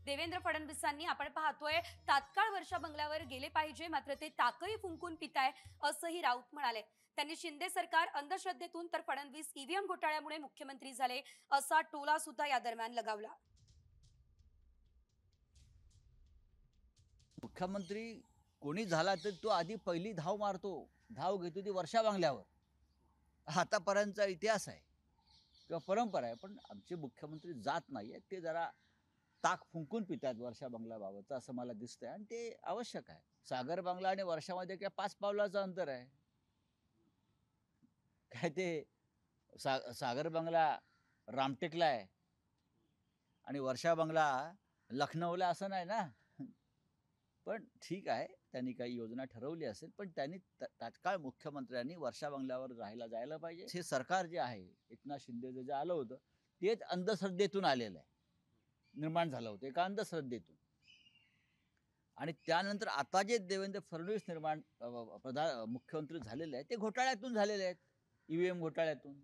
देवेंद्र फडणवीसांनी आपण पाहतोय तात्काळ वर्षा बंगल्यावर गेले पाहिजे, मात्र ते ताकही फुंकून पिताय असंही राऊत म्हणाले. त्यांनी शिंदे सरकार अंधश्रद्धेतून तर फडणवीस ईव्हीएम घोटाळ्यामुळे मुख्यमंत्री झाले असा टोला सुद्धा या दरम्यान लगावला. मुख्यमंत्री कोणी झाला तर तो आधी पहिली धाव मारतो, धाव घेतो ती वर्षा बंगल्यावर. आतापर्यंतचा इतिहास आहे किंवा परंपरा आहे. पण आमचे मुख्यमंत्री जात नाही आहेत, ते जरा ताक फुंकून पितात वर्षा बंगल्याबाबतचं असं मला दिसतंय आणि ते आवश्यक आहे. सागर बंगला आणि वर्षामध्ये काय 5 पावलाचं अंतर आहे. काय ते सागर बंगला रामटेकला आहे आणि वर्षा बंगला लखनौला असं नाही ना. पण ठीक आहे, त्यांनी काही योजना ठरवली असेल, पण त्यांनी तात्काळ मुख्यमंत्र्यांनी वर्षा बंगल्यावर राहायला जायला पाहिजे. हे सरकार जे आहे, एकनाथ शिंदेचं जे आलं होतं, तेच अंधश्रद्धेतून आलेलं आहे. निर्माण झालं होतं एका अंधश्रद्धेतून. आणि त्यानंतर आता जे देवेंद्र फडणवीस मुख्यमंत्री झालेले आहेत, ते घोटाळ्यातून झालेले आहेत, ईव्हीएम घोटाळ्यातून.